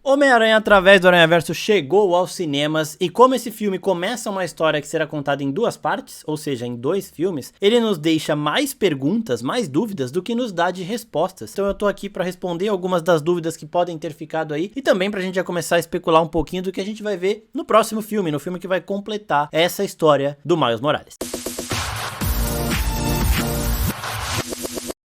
Homem-Aranha através do Aranhaverso chegou aos cinemas e como esse filme começa uma história que será contada em duas partes, ou seja, em dois filmes, ele nos deixa mais perguntas, mais dúvidas do que nos dá de respostas. Então eu tô aqui pra responder algumas das dúvidas que podem ter ficado aí e também pra gente já começar a especular um pouquinho do que a gente vai ver no próximo filme, no filme que vai completar essa história do Miles Morales.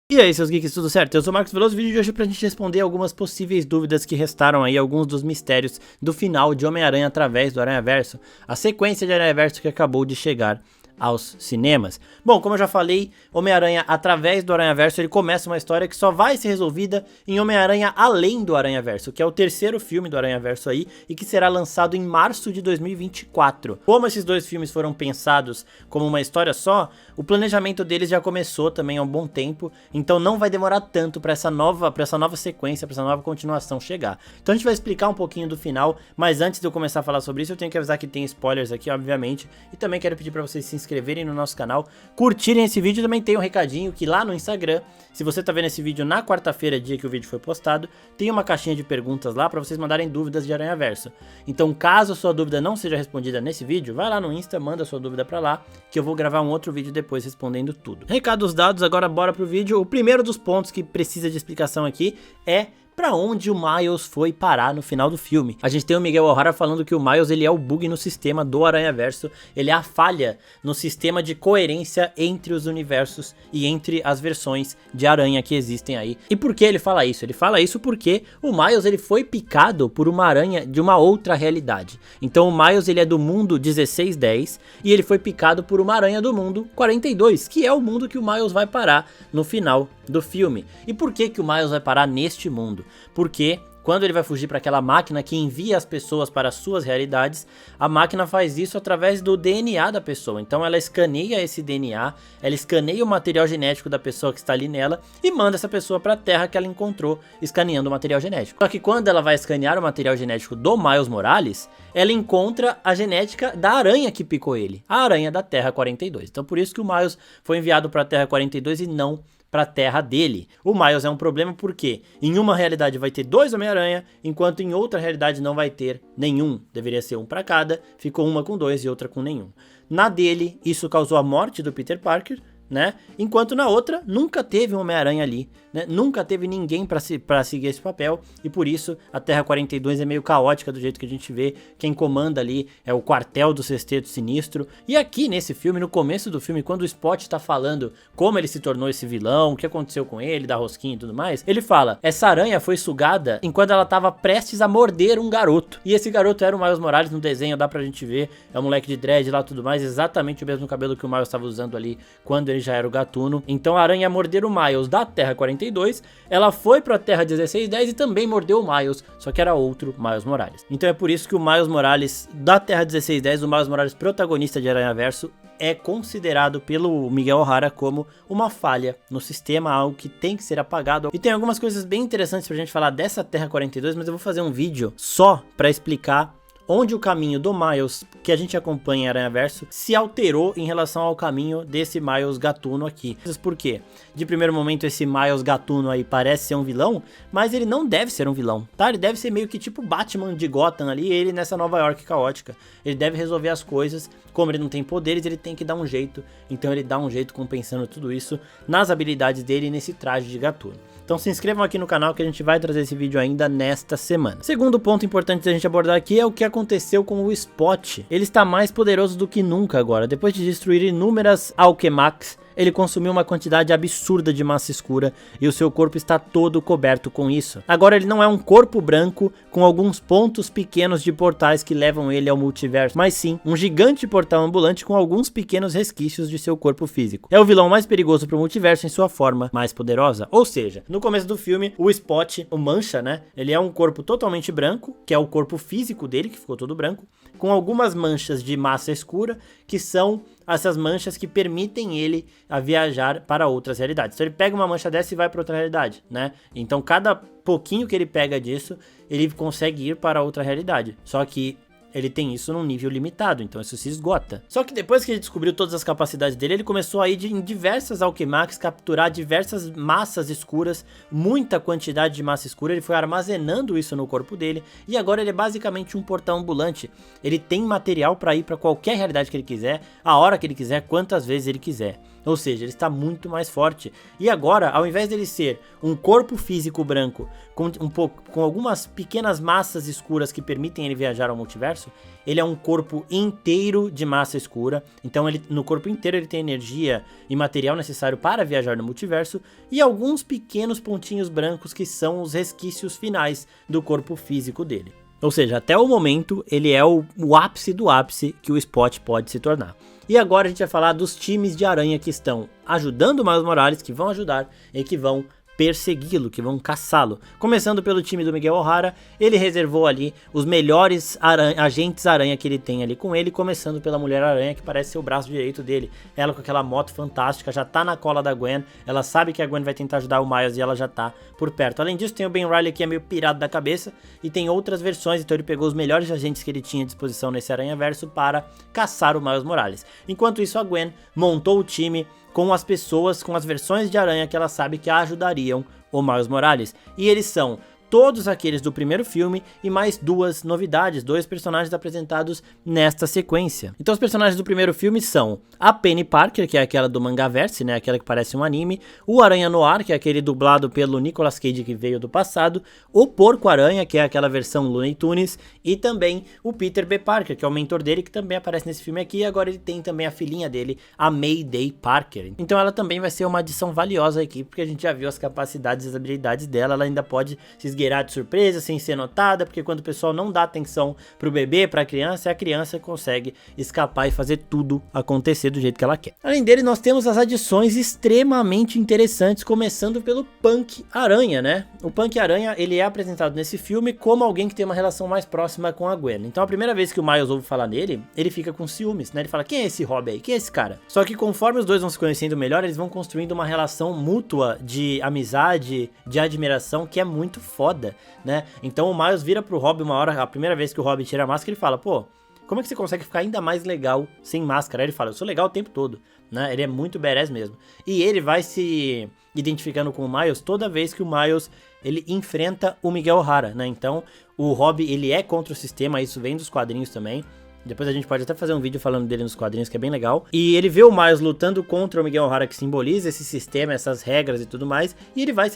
E aí, seus geeks, tudo certo? Eu sou o Marcos Veloso, o vídeo de hoje é pra gente responder algumas possíveis dúvidas que restaram aí, alguns dos mistérios do final de Homem-Aranha através do Aranhaverso, a sequência de Aranhaverso que acabou de chegar aos cinemas. Bom, como eu já falei, Homem-Aranha através do Aranhaverso, ele começa uma história que só vai ser resolvida em Homem-Aranha além do Aranhaverso, que é o terceiro filme do Aranhaverso aí, e que será lançado em março de 2024. Como esses dois filmes foram pensados como uma história só, o planejamento deles já começou também há um bom tempo, então não vai demorar tanto para essa nova sequência, para essa nova continuação chegar. Então a gente vai explicar um pouquinho do final, mas antes de eu começar a falar sobre isso, eu tenho que avisar que tem spoilers aqui, obviamente, e também quero pedir para vocês se inscreverem no nosso canal, curtirem esse vídeo. Também tem um recadinho que lá no Instagram, se você tá vendo esse vídeo na quarta-feira, dia que o vídeo foi postado, tem uma caixinha de perguntas lá para vocês mandarem dúvidas de Aranhaverso. Então, caso a sua dúvida não seja respondida nesse vídeo, vai lá no Insta, manda a sua dúvida para lá, que eu vou gravar um outro vídeo depois respondendo tudo. Recados dados, agora bora pro vídeo. O primeiro dos pontos que precisa de explicação aqui é pra onde o Miles foi parar no final do filme. A gente tem o Miguel O'Hara falando que o Miles ele é o bug no sistema do Aranhaverso, ele é a falha no sistema de coerência entre os universos e entre as versões de aranha que existem aí. E por que ele fala isso? Ele fala isso porque o Miles ele foi picado por uma aranha de uma outra realidade. Então o Miles ele é do mundo 1610 e ele foi picado por uma aranha do mundo 42, que é o mundo que o Miles vai parar no final do filme. E por que que o Miles vai parar neste mundo? Porque quando ele vai fugir para aquela máquina que envia as pessoas para as suas realidades, a máquina faz isso através do DNA da pessoa. Então ela escaneia esse DNA, ela escaneia o material genético da pessoa que está ali nela e manda essa pessoa para a Terra que ela encontrou escaneando o material genético. Só que quando ela vai escanear o material genético do Miles Morales, ela encontra a genética da aranha que picou ele, a aranha da Terra 42. Então por isso que o Miles foi enviado para a Terra 42 e não para a terra dele. O Miles é um problema porque em uma realidade vai ter dois Homem-Aranha, enquanto em outra realidade não vai ter nenhum. Deveria ser um para cada, ficou uma com dois e outra com nenhum. Na dele, isso causou a morte do Peter Parker, né? Enquanto na outra nunca teve um Homem-Aranha ali, né? Nunca teve ninguém pra seguir esse papel, e por isso a Terra 42 é meio caótica do jeito que a gente vê. Quem comanda ali é o quartel do Sexteto Sinistro. E aqui nesse filme, no começo do filme, quando o Spot tá falando como ele se tornou esse vilão, o que aconteceu com ele, da rosquinha e tudo mais, ele fala: essa aranha foi sugada enquanto ela tava prestes a morder um garoto. E esse garoto era o Miles Morales. No desenho dá pra gente ver, é um moleque de dread lá e tudo mais, exatamente o mesmo cabelo que o Miles estava usando ali quando ele já era o Gatuno. Então a aranha ia morder o Miles da Terra 42, ela foi pra Terra 1610 e também mordeu o Miles, só que era outro Miles Morales. Então é por isso que o Miles Morales da Terra 1610, o Miles Morales protagonista de Aranhaverso, é considerado pelo Miguel O'Hara como uma falha no sistema, algo que tem que ser apagado. E tem algumas coisas bem interessantes pra gente falar dessa Terra 42, mas eu vou fazer um vídeo só pra explicar onde o caminho do Miles, que a gente acompanha em Aranhaverso, se alterou em relação ao caminho desse Miles Gatuno aqui. Por quê? De primeiro momento esse Miles Gatuno aí parece ser um vilão, mas ele não deve ser um vilão, tá? Ele deve ser meio que tipo Batman de Gotham ali, ele nessa Nova York caótica. Ele deve resolver as coisas, como ele não tem poderes, ele tem que dar um jeito, então ele dá um jeito compensando tudo isso nas habilidades dele e nesse traje de Gatuno. Então se inscrevam aqui no canal que a gente vai trazer esse vídeo ainda nesta semana. Segundo ponto importante da gente abordar aqui é o que aconteceu com o Spot. Ele está mais poderoso do que nunca agora. Depois de destruir inúmeras Alchemax, ele consumiu uma quantidade absurda de massa escura e o seu corpo está todo coberto com isso. Agora ele não é um corpo branco com alguns pontos pequenos de portais que levam ele ao multiverso, mas sim um gigante portal ambulante com alguns pequenos resquícios de seu corpo físico. É o vilão mais perigoso para o multiverso em sua forma mais poderosa. Ou seja, no começo do filme, o Spot, o Mancha, né? Ele é um corpo totalmente branco, que é o corpo físico dele, que ficou todo branco, com algumas manchas de massa escura, que são essas manchas que permitem ele a viajar para outras realidades. Então ele pega uma mancha dessa e vai para outra realidade, né? Então cada pouquinho que ele pega disso, ele consegue ir para outra realidade. Só que ele tem isso num nível limitado, então isso se esgota. Só que depois que ele descobriu todas as capacidades dele, ele começou a ir em diversas alquemax, capturar diversas massas escuras, muita quantidade de massa escura, ele foi armazenando isso no corpo dele, e agora ele é basicamente um portão ambulante. Ele tem material para ir para qualquer realidade que ele quiser, a hora que ele quiser, quantas vezes ele quiser. Ou seja, ele está muito mais forte. E agora, ao invés dele ser um corpo físico branco com algumas pequenas massas escuras que permitem ele viajar ao multiverso, ele é um corpo inteiro de massa escura. Então no corpo inteiro ele tem energia e material necessário para viajar no multiverso e alguns pequenos pontinhos brancos que são os resquícios finais do corpo físico dele. Ou seja, até o momento ele é o ápice do ápice que o Spot pode se tornar. E agora a gente vai falar dos times de aranha que estão ajudando o Miles Morales, que vão ajudar e que vão persegui-lo, que vão caçá-lo. Começando pelo time do Miguel O'Hara, ele reservou ali os melhores agentes aranha que ele tem ali com ele, começando pela Mulher Aranha, que parece ser o braço direito dele. Ela com aquela moto fantástica, já tá na cola da Gwen, ela sabe que a Gwen vai tentar ajudar o Miles e ela já tá por perto. Além disso, tem o Ben Reilly, que é meio pirado da cabeça, e tem outras versões, então ele pegou os melhores agentes que ele tinha à disposição nesse Aranhaverso para caçar o Miles Morales. Enquanto isso, a Gwen montou o time com as pessoas, com as versões de aranha que ela sabe que ajudariam o Miles Morales. E eles são todos aqueles do primeiro filme e mais duas novidades, dois personagens apresentados nesta sequência. Então os personagens do primeiro filme são a Penny Parker, que é aquela do Mangaverse, né, aquela que parece um anime, o Aranha Noir, que é aquele dublado pelo Nicolas Cage que veio do passado, o Porco-Aranha, que é aquela versão Looney Tunes, e também o Peter B. Parker, que é o mentor dele, que também aparece nesse filme aqui, e agora ele tem também a filhinha dele, a Mayday Parker. Então ela também vai ser uma adição valiosa aqui, porque a gente já viu as capacidades e as habilidades dela, ela ainda pode se esgueirar de surpresa, sem ser notada, porque quando o pessoal não dá atenção pro bebê, pra criança, a criança consegue escapar e fazer tudo acontecer do jeito que ela quer. Além dele, nós temos as adições extremamente interessantes, começando pelo Punk Aranha, né? O Punk Aranha, ele é apresentado nesse filme como alguém que tem uma relação mais próxima com a Gwen. Então a primeira vez que o Miles ouve falar nele, ele fica com ciúmes, né? Ele fala, quem é esse Rob aí? Quem é esse cara? Só que conforme os dois vão se conhecendo melhor, eles vão construindo uma relação mútua de amizade, de admiração, que é muito foda, né? Então o Miles vira pro Rob uma hora, a primeira vez que o Rob tira a máscara, ele fala, pô, como é que você consegue ficar ainda mais legal sem máscara? Aí ele fala, eu sou legal o tempo todo, né? Ele é muito badass mesmo. E ele vai se identificando com o Miles toda vez que o Miles, ele enfrenta o Miguel O'Hara, né? Então o Rob, ele é contra o sistema, isso vem dos quadrinhos também. Depois a gente pode até fazer um vídeo falando dele nos quadrinhos, que é bem legal. E ele vê o Miles lutando contra o Miguel O'Hara, que simboliza esse sistema, essas regras e tudo mais. E ele vai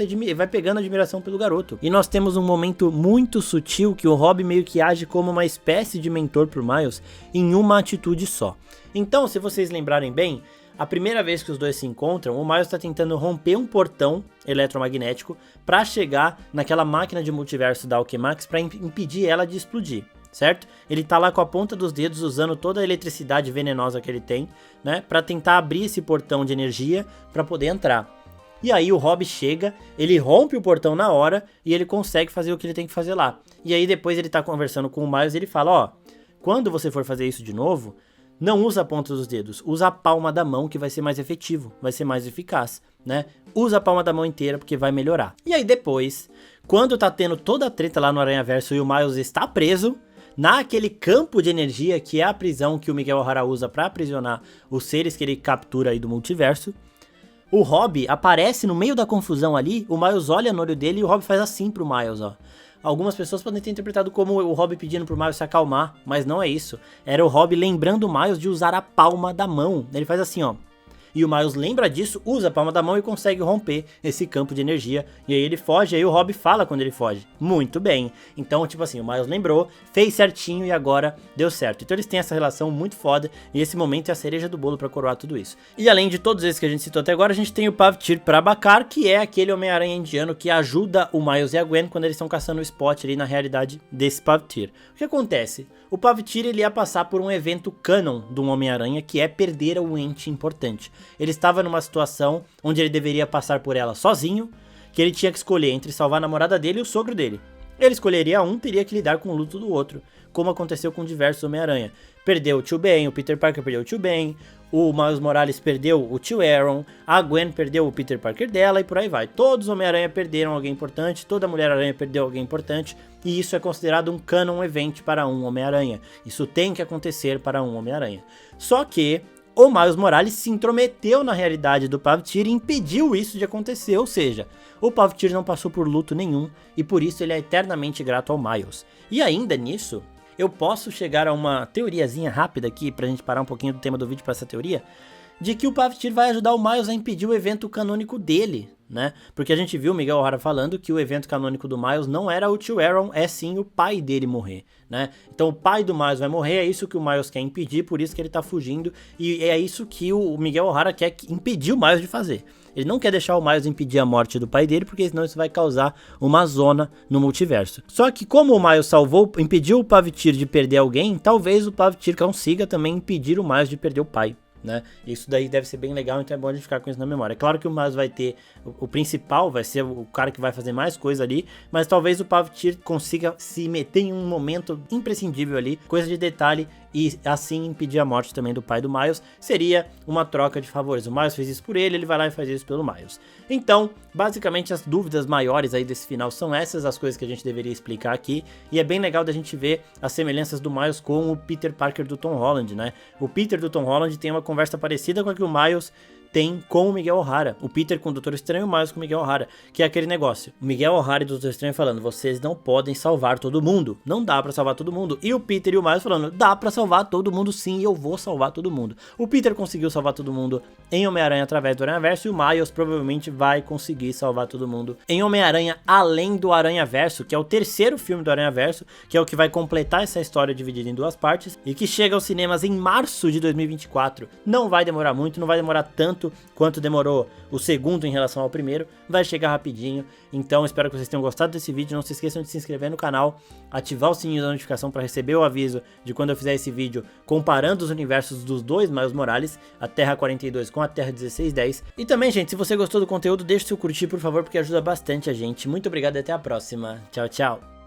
pegando admiração pelo garoto. E nós temos um momento muito sutil que o Rob meio que age como uma espécie de mentor pro Miles em uma atitude só. Então, se vocês lembrarem bem, a primeira vez que os dois se encontram, o Miles está tentando romper um portão eletromagnético para chegar naquela máquina de multiverso da Alchemax para impedir ela de explodir. Certo? Ele tá lá com a ponta dos dedos usando toda a eletricidade venenosa que ele tem, né, para tentar abrir esse portão de energia para poder entrar. E aí o Rob chega, ele rompe o portão na hora e ele consegue fazer o que ele tem que fazer lá. E aí depois ele tá conversando com o Miles e ele fala, ó, quando você for fazer isso de novo, não usa a ponta dos dedos, usa a palma da mão que vai ser mais efetivo, vai ser mais eficaz, né? Usa a palma da mão inteira porque vai melhorar. E aí depois, quando tá tendo toda a treta lá no Aranhaverso e o Miles está preso, naquele campo de energia que é a prisão que o Miguel O'Hara usa para aprisionar os seres que ele captura aí do multiverso, o Rob aparece no meio da confusão ali, o Miles olha no olho dele e o Rob faz assim pro Miles, ó. Algumas pessoas podem ter interpretado como o Rob pedindo pro Miles se acalmar, mas não é isso. Era o Rob lembrando o Miles de usar a palma da mão. Ele faz assim, ó. E o Miles lembra disso, usa a palma da mão e consegue romper esse campo de energia. E aí ele foge, aí o Rob fala quando ele foge. Muito bem. Então, tipo assim, o Miles lembrou, fez certinho e agora deu certo. Então eles têm essa relação muito foda e esse momento é a cereja do bolo pra coroar tudo isso. E além de todos esses que a gente citou até agora, a gente tem o Pavtir Prabhakar, que é aquele Homem-Aranha indiano que ajuda o Miles e a Gwen quando eles estão caçando o Spot ali na realidade desse Pavtir. O que acontece? O Pavtir, ele ia passar por um evento canon do Homem-Aranha, que é perder um ente importante. Ele estava numa situação onde ele deveria passar por ela sozinho, que ele tinha que escolher entre salvar a namorada dele e o sogro dele. Ele escolheria um, teria que lidar com o luto do outro, como aconteceu com diversos Homem-Aranha. Perdeu o tio Ben, o Peter Parker perdeu o tio Ben, o Miles Morales perdeu o tio Aaron, a Gwen perdeu o Peter Parker dela e por aí vai. Todos os Homem-Aranha perderam alguém importante, toda Mulher-Aranha perdeu alguém importante, e isso é considerado um canon event para um Homem-Aranha. Isso tem que acontecer para um Homem-Aranha. Só que o Miles Morales se intrometeu na realidade do Pavitir e impediu isso de acontecer, ou seja, o Pavitir não passou por luto nenhum e por isso ele é eternamente grato ao Miles. E ainda nisso, eu posso chegar a uma teoriazinha rápida aqui, pra gente parar um pouquinho do tema do vídeo pra essa teoria, de que o Pavitir vai ajudar o Miles a impedir o evento canônico dele, né? Porque a gente viu o Miguel O'Hara falando que o evento canônico do Miles não era o tio Aaron, é sim o pai dele morrer, né? Então o pai do Miles vai morrer, é isso que o Miles quer impedir, por isso que ele tá fugindo, e é isso que o Miguel O'Hara quer impedir o Miles de fazer. Ele não quer deixar o Miles impedir a morte do pai dele, porque senão isso vai causar uma zona no multiverso. Só que como o Miles impediu o Pavitir de perder alguém, talvez o Pavitir consiga também impedir o Miles de perder o pai, né? Isso daí deve ser bem legal, então é bom a gente ficar com isso na memória. É claro que o Miles vai ter, o principal vai ser o cara que vai fazer mais coisa ali, mas talvez o Pavitir consiga se meter em um momento imprescindível ali, coisa de detalhe, e assim impedir a morte também do pai do Miles. Seria uma troca de favores. O Miles fez isso por ele, ele vai lá e faz isso pelo Miles. Então, basicamente as dúvidas maiores aí desse final são essas as coisas que a gente deveria explicar aqui, e é bem legal da gente ver as semelhanças do Miles com o Peter Parker do Tom Holland, né? O Peter do Tom Holland tem uma conversa parecida com a que o Miles tem com o Miguel O'Hara, o Peter com o Doutor Estranho e o Miles com o Miguel O'Hara, que é aquele negócio, o Miguel O'Hara e o Doutor Estranho falando, vocês não podem salvar todo mundo, não dá pra salvar todo mundo, e o Peter e o Miles falando, dá pra salvar todo mundo sim, eu vou salvar todo mundo. O Peter conseguiu salvar todo mundo em Homem-Aranha através do Aranhaverso, e o Miles provavelmente vai conseguir salvar todo mundo em Homem-Aranha além do Aranhaverso, que é o terceiro filme do Aranhaverso, que é o que vai completar essa história dividida em duas partes, e que chega aos cinemas em março de 2024, não vai demorar muito, não vai demorar tanto quanto demorou o segundo em relação ao primeiro, vai chegar rapidinho. Então espero que vocês tenham gostado desse vídeo, não se esqueçam de se inscrever no canal, ativar o sininho da notificação para receber o aviso de quando eu fizer esse vídeo comparando os universos dos dois Miles Morales, a Terra 42 com a Terra 1610. E também, gente, se você gostou do conteúdo, deixe seu curtir, por favor, porque ajuda bastante a gente. Muito obrigado e até a próxima. Tchau, tchau.